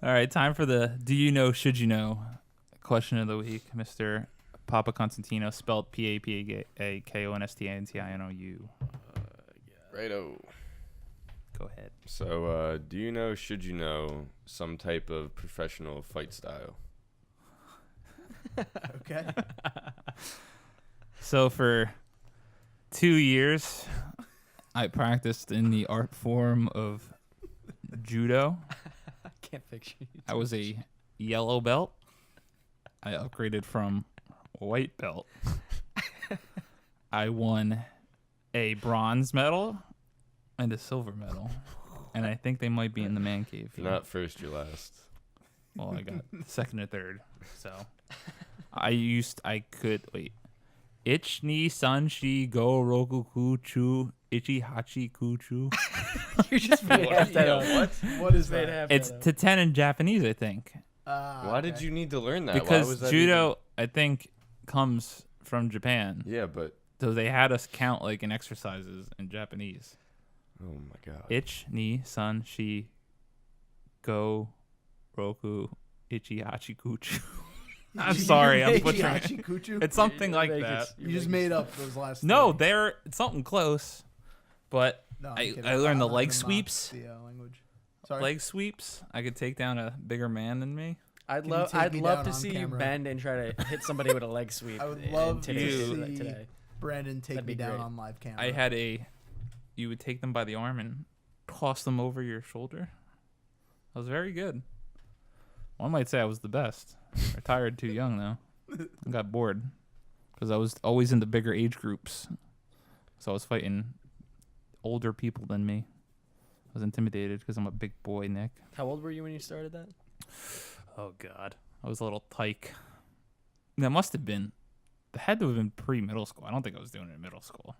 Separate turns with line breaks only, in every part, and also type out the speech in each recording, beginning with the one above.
All right, time for the do you know, should you know question of the week, Mr. Papa Constantino, spelled P-A-P-A-K-O-N-S-T-A-N-T-I-N-O-U.
Righto.
Go ahead.
So, do you know, should you know, some type of professional fight style?
Okay.
So for 2 years, I practiced in the art form of judo.
I can't picture you.
I was a yellow belt. I upgraded from a white belt. I won a bronze medal and a silver medal. And I think they might be in the man cave.
If you're not first, you're last.
Well, I got second or third. So Ich ni san shi go roku kuchu ichi hachi kuchu.
You just made half that up.
What?
What is
Made
that?
half
It's
that up.
to 10 in Japanese, I think.
Why did you need to learn that? Why was
Because
that
judo, I think, comes from Japan.
Yeah, but
So they had us count like in exercises in Japanese.
oh my god.
Ich ni san shi go roku ichi hachi kuchu. I'm sorry, I'm butchering it.
Kuchu?
It's something like
Make it-
that.
You just made up those last.
No,
three.
they're something close. But
No, I'm
I
kidding.
learned the
I'm
leg
gonna mock
sweeps.
The language. Sorry.
Leg sweeps. I could take down a bigger man than me.
I'd
Can you
love
take
I'd
me
love
down
to
on
see you
camera?
bend and try to hit somebody with a leg sweep.
I would
in
love to
today's-
see
today.
Brandon take
That'd
me
be
down
great.
on live camera.
I had you would take them by the arm and toss them over your shoulder. I was very good. One might say I was the best. Retired too young though. I got bored because I was always in the bigger age groups. So I was fighting older people than me. I was intimidated because I'm a big boy, Nick.
How old were you when you started that?
Oh God, I was a little tyke. That must have been. It had to have been pre-middle school. I don't think I was doing it in middle school.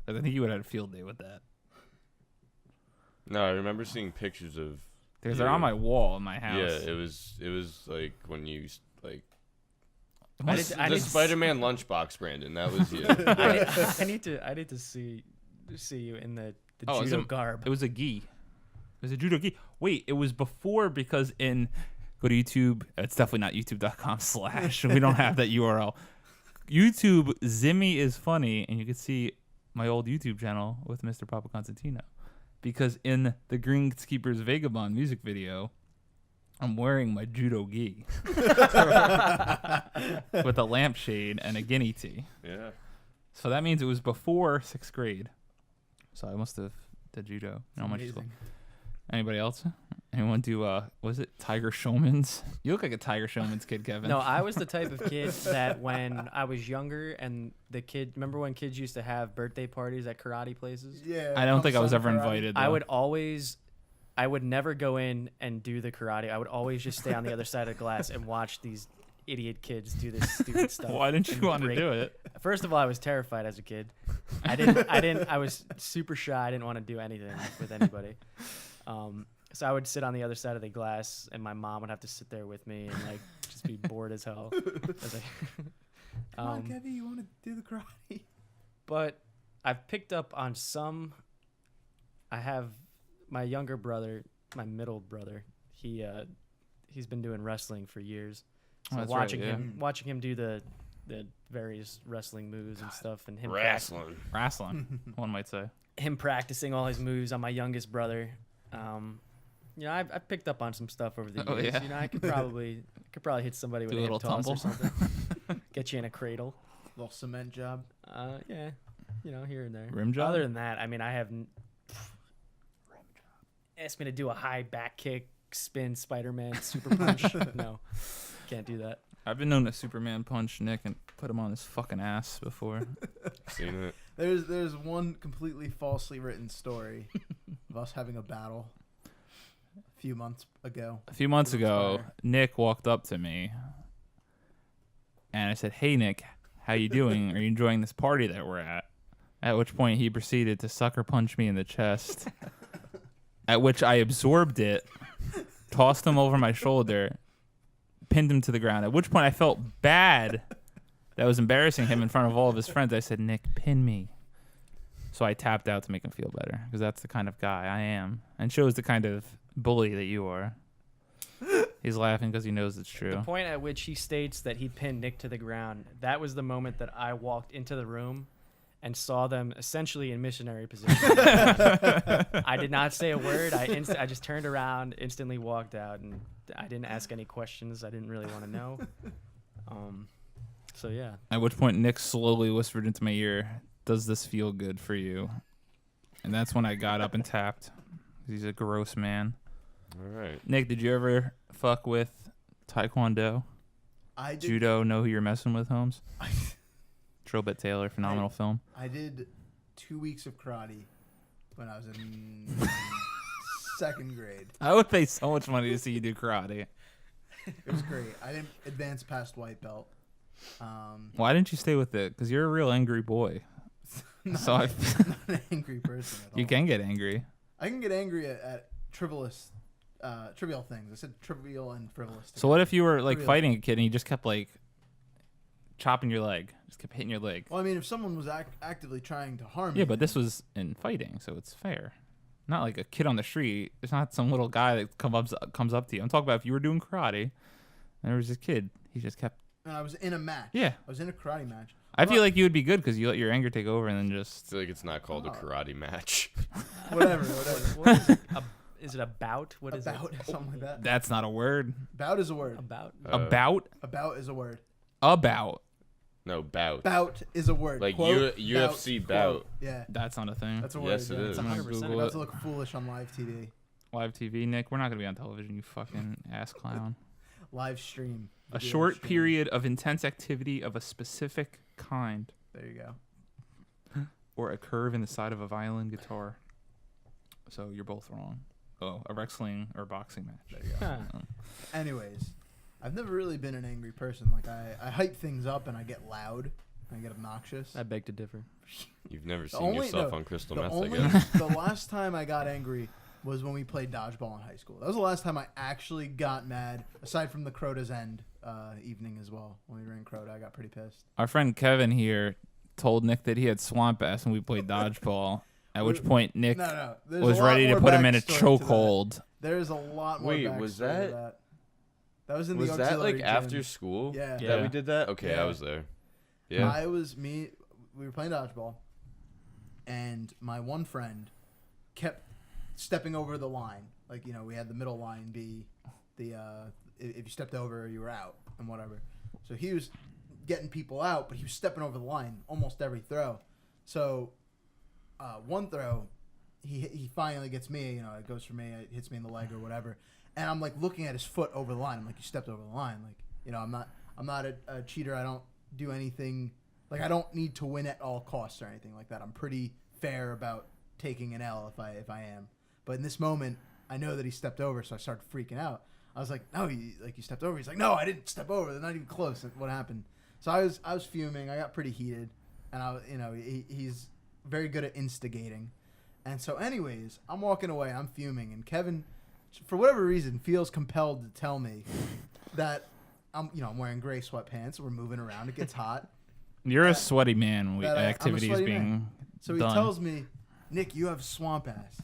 'Cause I think you would have had a field day with that.
No, I remember seeing pictures of.
They're on my wall in my house.
Yeah, it was like when you like
It
I
must-
did- I
the
did-
Spider-Man lunchbox, Brandon. That was you.
I need to see you in the
Oh,
judo
it's
garb.
It was a gi. It was a judo gi. Wait, it was before because go to YouTube. It's definitely not youtube.com/. We don't have that URL. YouTube Zimmy is funny, and you can see my old YouTube channel with Mr. Papa Constantino. Because in the Greenskeeper's Vagabond music video, I'm wearing my judo gi with a lampshade and a guinea tee.
Yeah.
So that means it was before 6th grade. So I must have did judo in elementary school.
Amazing.
Anybody else? Anyone do was it Tiger Showman's? You look like a Tiger Showman's kid, Kevin.
No, I was the type of kid that when I was younger and remember when kids used to have birthday parties at karate places?
Yeah.
I don't
come
think I was
sun
ever
karate.
invited.
I
though.
would never go in and do the karate. I would always just stay on the other side of the glass and watch these idiot kids do this stupid stuff.
Why didn't
and
you want to
break-
do it?
First of all, I was terrified as a kid. I was super shy. I didn't want to do anything with anybody. So I would sit on the other side of the glass, and my mom would have to sit there with me and like just be bored as hell. I was like,
Come on, Kevin, you want to do the karate?
But I've picked up on some. I have my younger brother, my middle brother. He's been doing wrestling for years. So
that's right,
watching him do the various wrestling moves and stuff, and him
Wrestling.
Wrestling, one might say.
him practicing all his moves on my youngest brother. I've picked up on some stuff over the years.
Oh, yeah?
You know, I could probably hit somebody with
Do a
a hip
little
toss
tumble.
or something. Get you in a cradle.
Little cement job.
Yeah, here and there.
Rim job?
Other than that, I mean, I have. Ask me to do a high back kick, spin, Spider-Man, super punch. No, can't do that.
I've been known to Superman punch Nick and put him on his fucking ass before.
Seen it.
There's one completely falsely written story of us having a battle a few months ago.
A few months ago,
prior.
Nick walked up to me, and I said, "Hey, Nick, how you doing? Are you enjoying this party that we're at?" At which point, he proceeded to sucker punch me in the chest. At which I absorbed it, tossed him over my shoulder, pinned him to the ground. At which point, I felt bad that I was embarrassing him in front of all of his friends. I said, "Nick, pin me." So I tapped out to make him feel better, because that's the kind of guy I am, and shows the kind of bully that you are. He's laughing because he knows it's
The
true.
point at which he states that he pinned Nick to the ground, that was the moment that I walked into the room and saw them essentially in missionary position. I did not say a word. I just turned around, instantly walked out, and I didn't ask any questions. I didn't really want to know. So yeah.
At which point Nick slowly whispered into my ear, "Does this feel good for you?" And that's when I got up and tapped. He's a gross man.
All right.
Nick, did you ever fuck with Taekwondo?
I did.
Judo, know who you're messing with, Holmes? Trillbit Taylor, phenomenal film.
I did 2 weeks of karate when I was in second grade.
I would pay so much money to see you do karate.
It was great. I didn't advance past white belt.
Why didn't you stay with it? Because you're a real angry boy.
Not,
So I,
not an angry person at all.
you can get angry.
I can get angry at trivial things. I said trivial and frivolous.
So what if you were like
Real.
fighting a kid and he just kept like chopping your leg, just kept hitting your leg?
Well, I mean, if someone was actively trying to harm me.
Yeah, but this was in fighting, so it's fair. Not like a kid on the street. It's not some little guy that comes up to you. I'm talking about if you were doing karate and there was this kid. He just kept.
And I was in a match.
Yeah.
I was in a karate match.
I feel like you would be good because you let your anger take over and then
I
just.
feel like it's not called a karate match.
Whatever.
What is it? Is it a bout? What is
About
it?
something like that.
That's not a word.
Bout is a word.
About?
About.
About is a word.
About.
No, bout.
Bout is a word.
Like
Quote,
UFC
quote.
bout.
Yeah.
That's not a thing.
That's a word.
Yes, it
yeah.
is.
I'm gonna
100%.
Google
About
it.
to look foolish on live TV.
Live TV, Nick. We're not gonna be on television. You fucking ass clown.
Live stream.
A
Video
short
stream.
period of intense activity of a specific kind,
There you go.
or a curve in the side of a violin guitar. So you're both wrong. Oh, a wrestling or boxing match.
There you go.
Huh.
Anyways, I've never really been an angry person. Like I hype things up and I get loud. I get obnoxious.
I beg to differ.
You've never
The
seen
only-
yourself
no,
on crystal
The
meth, I
only
guess.
the last time I got angry was when we played dodgeball in high school. That was the last time I actually got mad. Aside from the Crota's End evening as well. When we were in Crota, I got pretty pissed.
Our friend Kevin here told Nick that he had swamp ass when we played dodgeball. At which point Nick
No. There's
was
a lot
ready to
more
put him in a
backstory to that.
chokehold.
There is a lot more.
Wait,
backstory
was
to
that-
that? That was in
Was
the
that
auxiliary
like
gym.
after school?
Yeah.
Yeah.
That we did that? Okay,
Yeah.
I was there. Yeah.
I was me. We were playing dodgeball, and my one friend kept stepping over the line. Like we had the middle line be the if you stepped over, you were out and whatever. So he was getting people out, but he was stepping over the line almost every throw. So one throw, he finally gets me. It goes for me. It hits me in the leg or whatever. And I'm like looking at his foot over the line. I'm like, you stepped over the line. Like I'm not a cheater. I don't do anything. Like I don't need to win at all costs or anything like that. I'm pretty fair about taking an L if I am. But in this moment, I know that he stepped over, so I started freaking out. I was like, no, you stepped over. He's like, no, I didn't step over. They're not even close. What happened? So I was fuming. I got pretty heated, and he's very good at instigating. And so, anyways, I'm walking away. I'm fuming, and Kevin, for whatever reason, feels compelled to tell me that I'm wearing gray sweatpants. We're moving around. It gets hot.
You're a sweaty man when
I'm a
activity is
sweaty
being
man. So he
done.
tells me, Nick, you have swamp ass.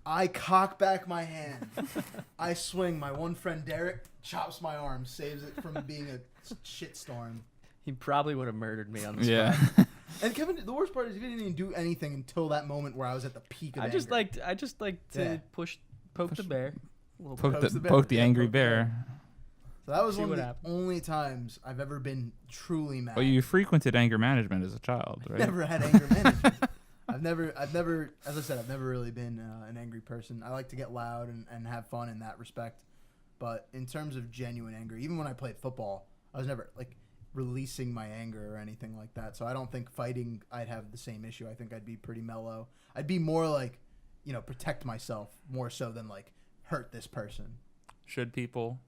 I cock back my hand. I swing. My one friend Derek chops my arm, saves it from being a shitstorm.
He probably would have murdered me on the
Yeah.
spot.
And Kevin, the worst part is he didn't even do anything until that moment where I was at the peak of
I just
anger.
like to
Yeah.
poke the bear. A little
Poke
Pokes
the,
the bear.
poke the
Yeah,
angry
poke the bear.
bear.
So that was
See
one of
what
the
happens.
only times I've ever been truly mad.
Well, you frequented anger management as a child, right?
Never had anger management. I've never, as I said, I've never really been an angry person. I like to get loud and have fun in that respect. But in terms of genuine anger, even when I played football, I was never like releasing my anger or anything like that. So I don't think fighting, I'd have the same issue. I think I'd be pretty mellow. I'd be more like, protect myself more so than like hurt this person.
Should people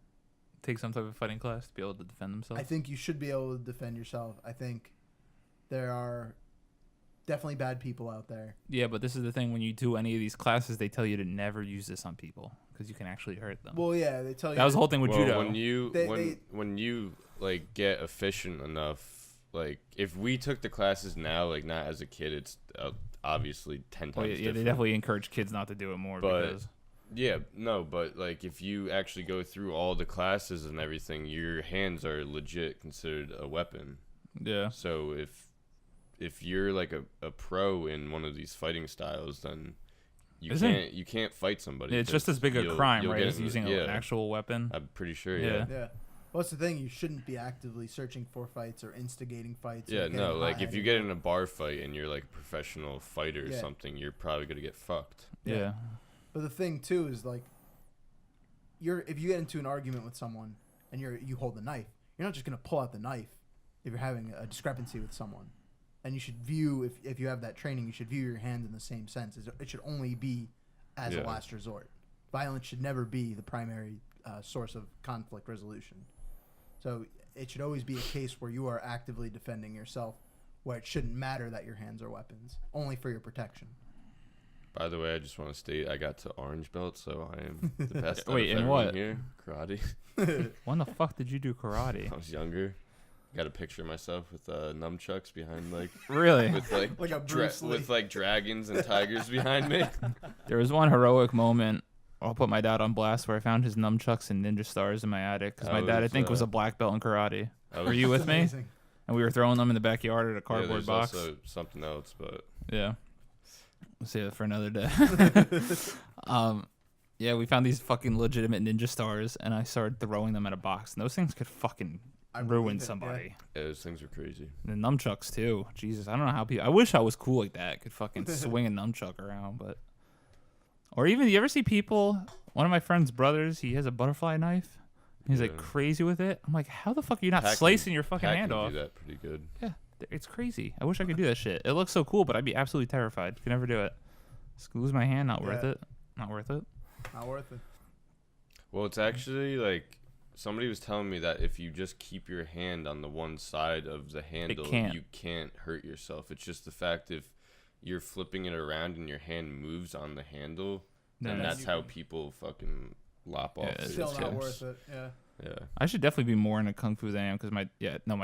take some type of fighting class to be able to defend themselves?
I think you should be able to defend yourself. I think there are definitely bad people out there.
Yeah, but this is the thing. When you do any of these classes, they tell you to never use this on people because you can actually hurt them.
Well, yeah, they tell you
that was the whole thing with
Well,
judo.
when you like get efficient enough, like if we took the classes now, like not as a kid, it's obviously 10 times
Well, yeah, they
different.
definitely encourage kids not to do it more
But
because
Yeah, no, but like if you actually go through all the classes and everything, your hands are legit considered a weapon.
Yeah.
So if you're like a pro in one of these fighting styles, then you can't fight somebody.
It's just as big a crime, right, as using
yeah,
an actual weapon.
I'm pretty sure.
Yeah.
Yeah. Well, that's the thing. You shouldn't be actively searching for fights or instigating fights.
Yeah,
or
no, like if
hot-headed.
you get in a bar fight and you're like a professional fighter or
Yeah.
something, you're probably gonna get fucked.
Yeah.
But the thing too is like, if you get into an argument with someone and you hold the knife, you're not just gonna pull out the knife if you're having a discrepancy with someone. And you should view, if you have that training, you should view your hands in the same sense. It should only be as a last resort. Violence should never be the primary source of conflict resolution. So it should always be a case where you are actively defending yourself, where it shouldn't matter that your hands are weapons, only for your protection.
By the way, I just want to state I got to orange belt, so I am the best.
Wait,
out of
in
everyone
what?
Here. Karate.
When the fuck did you do karate?
I was younger. Got a picture of myself with nunchucks behind, like
Really?
with like
Like a Bruce Lee.
with like dragons and tigers behind me.
There was one heroic moment. I'll put my dad on blast where I found his nunchucks and ninja stars in my attic because my
Oh,
dad, I
it's,
think, was a black belt in karate.
I
Were you with me?
Amazing.
And we were throwing them in the backyard at a
Yeah,
cardboard
there's
box.
also something else, but
Yeah. We'll save it for another day. Yeah, we found these fucking legitimate ninja stars, and I started throwing them at a box. And those things could fucking
I believe
ruin
it,
somebody.
yeah, those things are crazy.
And the nunchucks, too. Jesus, I don't know how people... I wish I was cool like that. Could fucking swing a nunchuck around, but... Or even, you ever see people... One of my friend's brothers, he has a butterfly knife. He's like
Yeah.
crazy with it. I'm like, how the fuck are you not
Pat can-
slicing your fucking
Pat
hand
can
off?
do that pretty good.
Yeah, it's crazy. I wish I could do that shit. It looks so cool, but I'd be absolutely terrified. Could never do it. Just lose my hand, not worth
Yeah.
it. Not worth it.
Not worth it.
Well, it's actually like somebody was telling me that if you just keep your hand on the one side of the handle,
can't.
you can't hurt yourself. It's just the fact if you're flipping it around and your hand moves on the handle,
No,
then
no.
that's how people fucking lop off.
Yeah,
their
Still not
tips.
worth it. Yeah.
Yeah.
I should definitely be more into kung fu than I am because my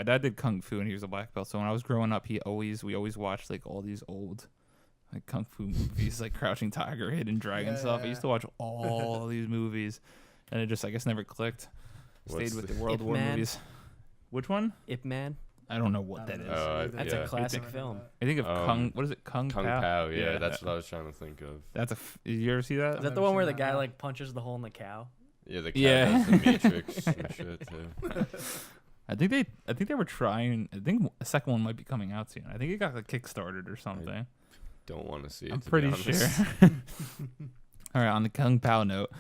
dad did kung fu and he was a black belt. So when I was growing up, we always watched like all these old like kung fu movies, like Crouching Tiger, Hidden Dragon stuff. I used to watch all these movies, and it just I guess never clicked.
What's
Stayed with
the-
the World
Ip
War
Man?
movies. Which one?
Ip Man.
I don't know what
I
that
don't
is.
know.
That's
yeah.
a classic film.
I think of
Um,
What is it? Kung
Kung
Pao.
Pao. Yeah, that's what I was trying to think of.
That's did you ever see that?
Is
I've
that the
never
one where
seen
the
that,
guy
no.
like punches the hole in the cow?
Yeah, the cat
Yeah.
does the Matrix and shit too.
I think they were trying. I think a second one might be coming out soon. I think it got like kickstarted or something.
Don't want to see it.
I'm
to be
pretty
honest.
sure. All right, on the Kung Pao note,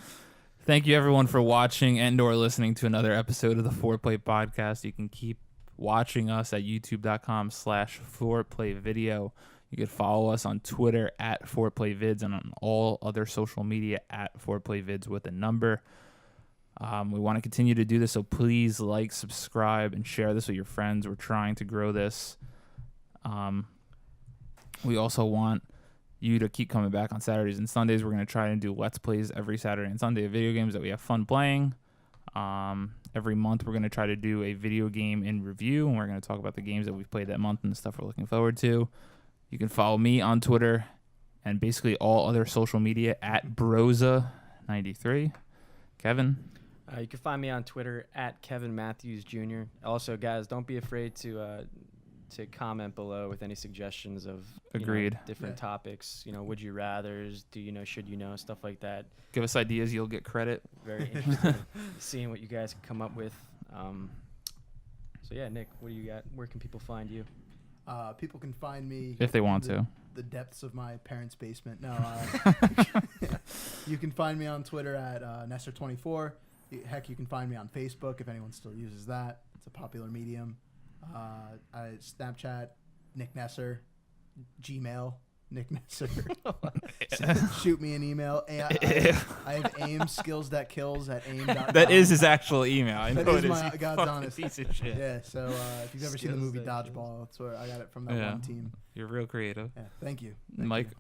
thank you everyone for watching and/or listening to another episode of the Foreplay Podcast. You can keep watching us at youtube.com/foreplayvideo. You can follow us on Twitter at foreplayvids and on all other social media at foreplayvids with a number. We want to continue to do this, so please like, subscribe, and share this with your friends. We're trying to grow this. We also want you to keep coming back on Saturdays and Sundays. We're going to try and do Let's Plays every Saturday and Sunday of video games that we have fun playing. Every month, we're going to try to do a video game in review, and we're going to talk about the games that we've played that month and the stuff we're looking forward to. You can follow me on Twitter and basically all other social media at Broza93. Kevin?
You can find me on Twitter at Kevin Matthews Jr. Also, guys, don't be afraid to comment below with any suggestions of
Agreed.
different topics. Would you rather's, do you know, should you know, stuff like that.
Give us ideas. You'll get credit.
Very interested in seeing what you guys can come up with. So yeah, Nick, what do you got? Where can people find you?
People can find me
If they want
in
to.
the depths of my parents' basement. No, you can find me on Twitter at Nestor24. Heck, you can find me on Facebook if anyone still uses that. It's a popular medium. Snapchat, Nick Nesser, Gmail, Nick Nesser. Shoot me an email. I have aim skills that kills at aim.com.
That is his actual email. I know
That is
it is.
my
You
God's
fucking
honest.
piece of shit.
Yeah, so if you've ever seen the
Skills
movie
that
Dodgeball, that's where I got it from that
Yeah.
one team.
You're real creative.
Yeah, thank you. Thank
Mike?
you.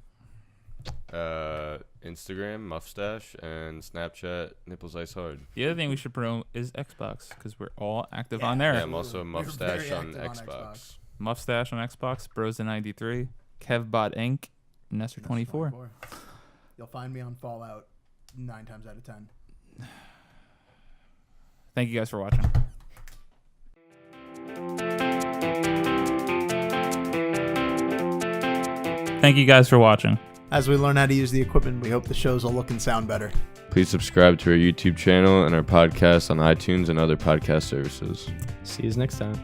Instagram, Muffstache, and Snapchat, Nipples Ice Hard.
The other thing we should promote is Xbox because we're all active on
Yeah,
there.
Yeah, I'm also a
We're very
Muffstache on
active on
Xbox.
Xbox.
Muffstache on Xbox, Broza93, KevBot Inc., Nestor24.
You'll find me on Fallout 9 times out of 10.
Thank you guys for watching. Thank you guys for watching.
As we learn how to use the equipment, we hope the shows will look and sound better.
Please subscribe to our YouTube channel and our podcast on iTunes and other podcast services.
See you next time.